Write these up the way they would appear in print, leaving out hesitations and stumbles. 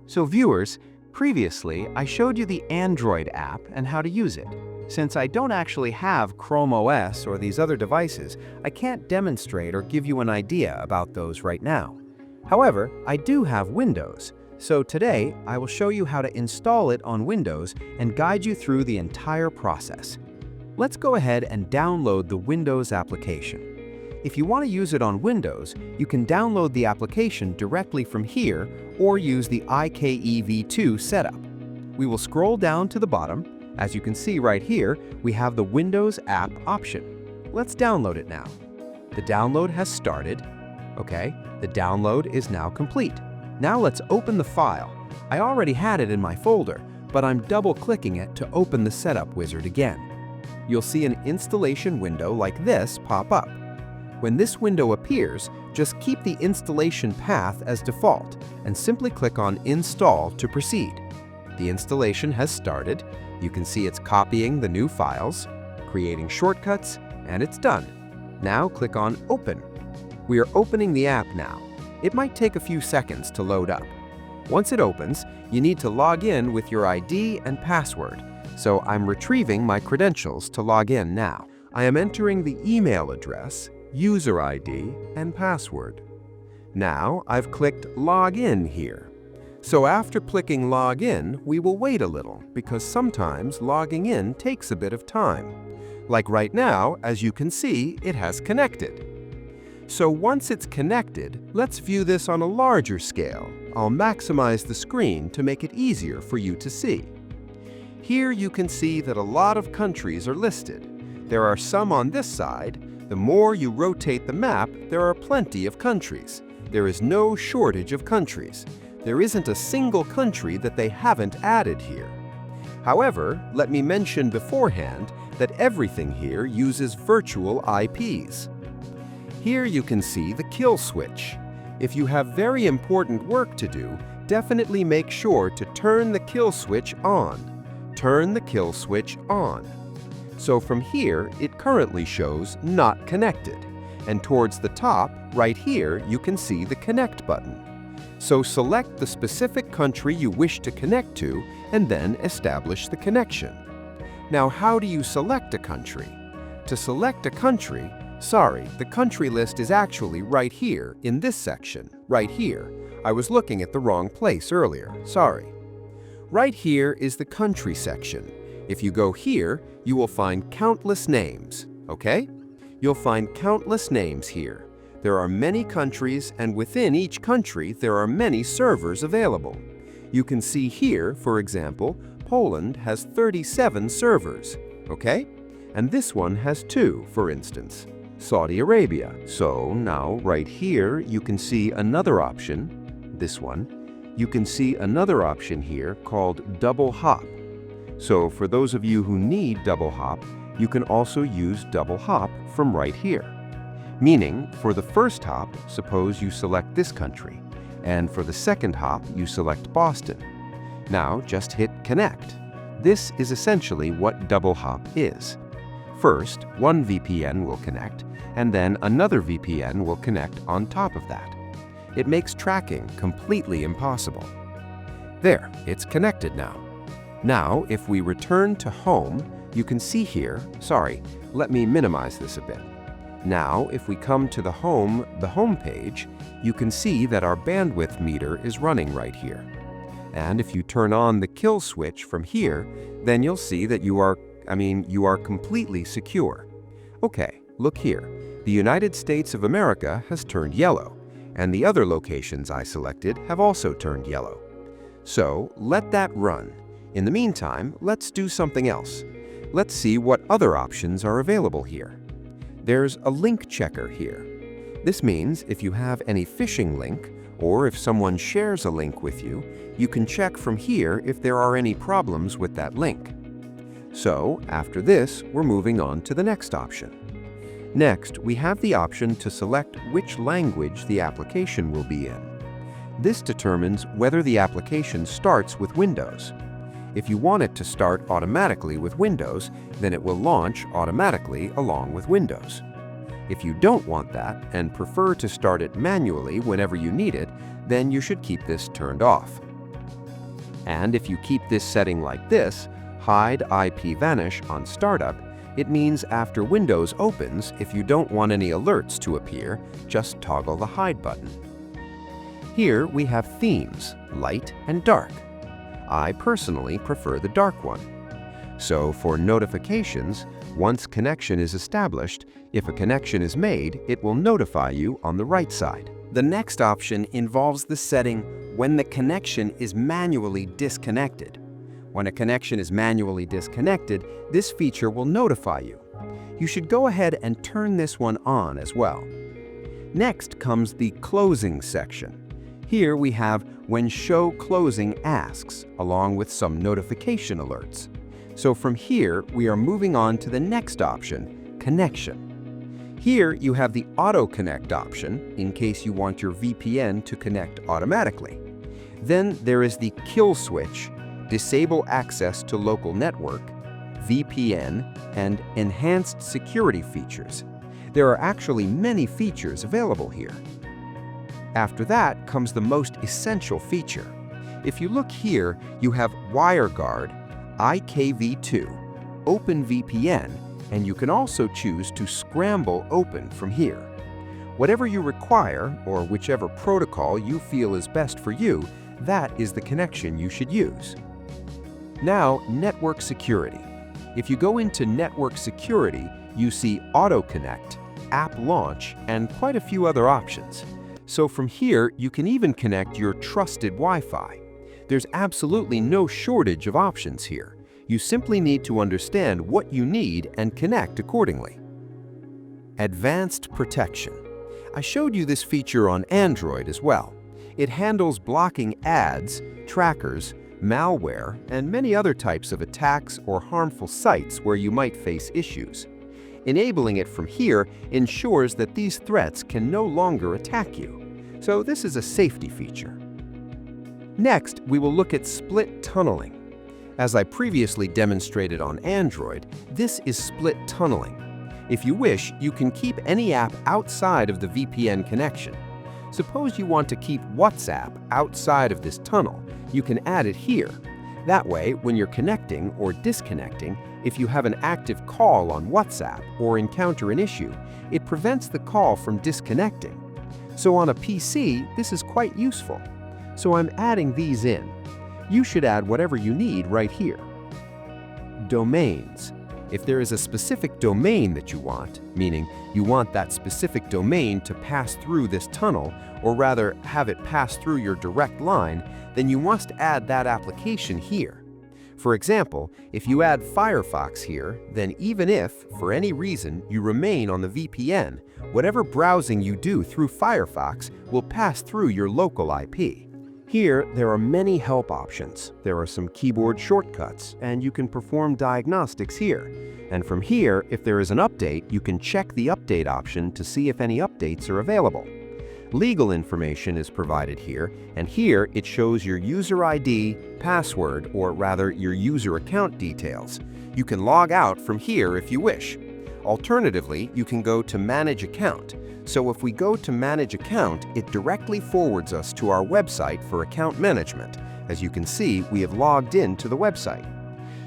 So viewers, previously I showed you the Android app and how to use it. Since I don't actually have Chrome OS or these other devices, I can't demonstrate or give you an idea about those right now. However, I do have Windows, so today I will show you how to install it on Windows and guide you through the entire process. Let's go ahead and download the Windows application. If you want to use it on Windows, you can download the application directly from here or use the IPv2 setup. We will scroll down to the bottom. As you can see right here, we have the Windows app option. Let's download it now. The download has started. Okay, the download is now complete. Now let's open the file. I already had it in my folder, but I'm double-clicking it to open the setup wizard again. You'll see an installation window like this pop up. When this window appears, just keep the installation path as default and simply click on Install to proceed. The installation has started. You can see it's copying the new files, creating shortcuts, and it's done. Now click on Open. We are opening the app now. It might take a few seconds to load up. Once it opens, you need to log in with your ID and password. So I'm retrieving my credentials to log in now. I am entering the email address, user ID, and password. Now I've clicked Login here. So after clicking Login, we will wait a little because sometimes logging in takes a bit of time. Like right now, as you can see, it has connected. So once it's connected, let's view this on a larger scale. I'll maximize the screen to make it easier for you to see. Here you can see that a lot of countries are listed. There are some on this side. The more you rotate the map, there are plenty of countries. There is no shortage of countries. There isn't a single country that they haven't added here. However, let me mention beforehand that everything here uses virtual IPs. Here you can see the kill switch. If you have very important work to do, definitely make sure to turn the kill switch on. Turn the kill switch on. So from here, it currently shows not connected. And towards the top, right here, you can see the connect button. So select the specific country you wish to connect to and then establish the connection. Now, how do you select a country? To select a country, the country list is actually right here in this section, right here. I was looking at the wrong place earlier, sorry. Right here is the country section. If you go here, you will find countless names, okay? You'll find countless names here. There are many countries, and within each country, there are many servers available. You can see here, for example, Poland has 37 servers, okay? And this one has 2, for instance, Saudi Arabia. So now, right here, you can see another option, this one. You can see another option here called Double Hop. So for those of you who need Double Hop, you can also use Double Hop from right here. Meaning, for the first hop, suppose you select this country, and for the second hop, you select Boston. Now just hit Connect. This is essentially what Double Hop is. First, one VPN will connect, and then another VPN will connect on top of that. It makes tracking completely impossible. There, it's connected now. Now, if we return to home, you can see here, let me minimize this a bit. Now, if we come to the home page, you can see that our bandwidth meter is running right here. And if you turn on the kill switch from here, then you'll see that you are completely secure. Okay, look here. The United States of America has turned yellow, and the other locations I selected have also turned yellow. So, let that run. In the meantime, let's do something else. Let's see what other options are available here. There's a link checker here. This means if you have any phishing link, or if someone shares a link with you, you can check from here if there are any problems with that link. So, after this, we're moving on to the next option. Next, we have the option to select which language the application will be in. This determines whether the application starts with Windows. If you want it to start automatically with Windows, then it will launch automatically along with Windows. If you don't want that and prefer to start it manually whenever you need it, then you should keep this turned off. And if you keep this setting like this, hide IPVanish on startup, it means after Windows opens, if you don't want any alerts to appear, just toggle the hide button. Here we have themes, light and dark. I personally prefer the dark one. So for notifications, once connection is established, if a connection is made, it will notify you on the right side. The next option involves the setting when the connection is manually disconnected. When a connection is manually disconnected, this feature will notify you. You should go ahead and turn this one on as well. Next comes the closing section. Here we have when show closing asks, along with some notification alerts. So from here, we are moving on to the next option, connection. Here you have the auto connect option in case you want your VPN to connect automatically. Then there is the kill switch, disable access to local network, VPN, and enhanced security features. There are actually many features available here. After that comes the most essential feature. If you look here, you have WireGuard, IPv2, OpenVPN, and you can also choose to scramble open from here. Whatever you require, or whichever protocol you feel is best for you, that is the connection you should use. Now, network security. If you go into network security, you see Auto Connect, App Launch, and quite a few other options. So from here, you can even connect your trusted Wi-Fi. There's absolutely no shortage of options here. You simply need to understand what you need and connect accordingly. Advanced protection. I showed you this feature on Android as well. It handles blocking ads, trackers, malware, and many other types of attacks or harmful sites where you might face issues. Enabling it from here ensures that these threats can no longer attack you. So this is a safety feature. Next, we will look at split tunneling. As I previously demonstrated on Android, this is split tunneling. If you wish, you can keep any app outside of the VPN connection. Suppose you want to keep WhatsApp outside of this tunnel, you can add it here. That way, when you're connecting or disconnecting, if you have an active call on WhatsApp or encounter an issue, it prevents the call from disconnecting. So on a PC, this is quite useful. So I'm adding these in. You should add whatever you need right here. Domains. If there is a specific domain that you want, meaning you want that specific domain to pass through this tunnel, or rather have it pass through your direct line, then you must add that application here. For example, if you add Firefox here, then even if, for any reason, you remain on the VPN, whatever browsing you do through Firefox will pass through your local IP. Here, there are many help options. There are some keyboard shortcuts, and you can perform diagnostics here. And from here, if there is an update, you can check the update option to see if any updates are available. Legal information is provided here, and here it shows your user ID, password, or rather your user account details. You can log out from here if you wish. Alternatively, you can go to Manage Account. So if we go to Manage Account, it directly forwards us to our website for account management. As you can see, we have logged in to the website.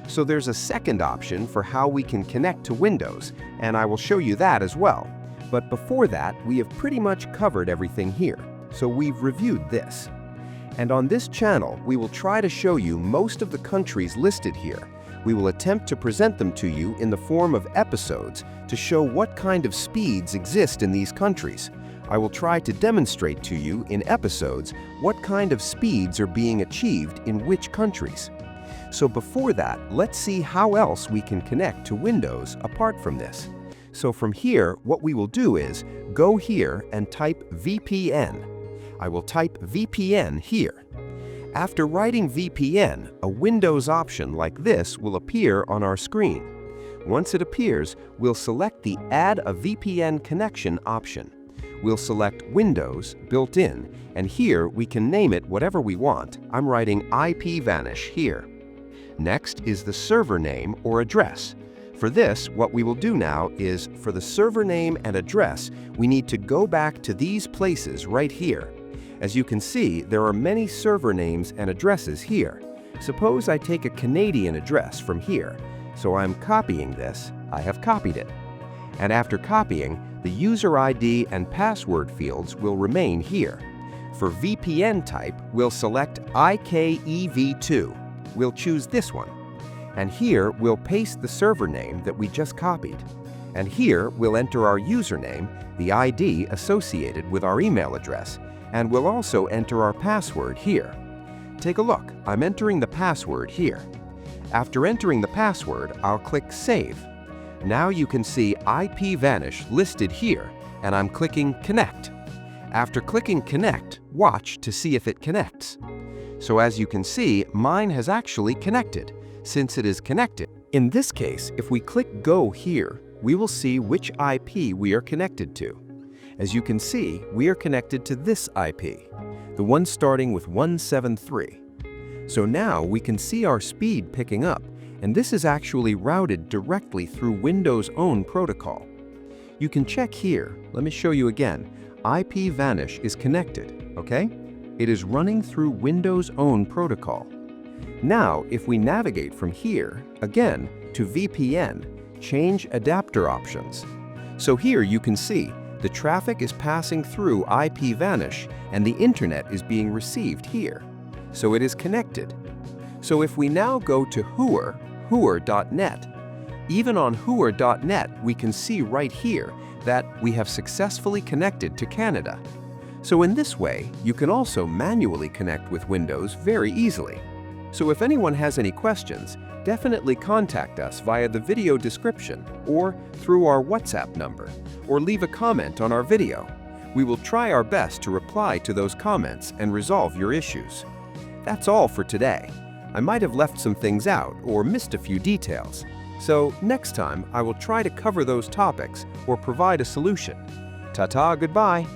So there's a second option for how we can connect to Windows, and I will show you that as well. But before that, we have pretty much covered everything here, so we've reviewed this. And on this channel, we will try to show you most of the countries listed here. We will attempt to present them to you in the form of episodes to show what kind of speeds exist in these countries. I will try to demonstrate to you in episodes what kind of speeds are being achieved in which countries. So before that, let's see how else we can connect to Windows apart from this. So from here, what we will do is go here and type VPN. I will type VPN here. After writing VPN, a Windows option like this will appear on our screen. Once it appears, we'll select the Add a VPN Connection option. We'll select Windows, Built-in, and here we can name it whatever we want. I'm writing IPVanish here. Next is the server name or address. For this, what we will do now is, for the server name and address, we need to go back to these places right here. As you can see, there are many server names and addresses here. Suppose I take a Canadian address from here, so I'm copying this. I have copied it. And after copying, the user ID and password fields will remain here. For VPN type, we'll select IKEV2. We'll choose this one. And here, we'll paste the server name that we just copied. And here, we'll enter our username, the ID associated with our email address, and we'll also enter our password here. Take a look. I'm entering the password here. After entering the password, I'll click Save. Now you can see IPVanish listed here, and I'm clicking Connect. After clicking Connect, watch to see if it connects. So as you can see, mine has actually connected, since it is connected. In this case, if we click Go here, we will see which IP we are connected to. As you can see, we are connected to this IP, the one starting with 173. So now we can see our speed picking up, and this is actually routed directly through Windows' own protocol. You can check here. Let me show you again. IPVanish is connected, okay? It is running through Windows' own protocol. Now, if we navigate from here, again, to VPN, change adapter options. So here you can see the traffic is passing through IPVanish and the internet is being received here. So it is connected. So if we now go to hooer.net, even on hooer.net, we can see right here that we have successfully connected to Canada. So in this way, you can also manually connect with Windows very easily. So if anyone has any questions, definitely contact us via the video description or through our WhatsApp number, or leave a comment on our video. We will try our best to reply to those comments and resolve your issues. That's all for today. I might have left some things out or missed a few details. So next time, I will try to cover those topics or provide a solution. Ta-ta, goodbye.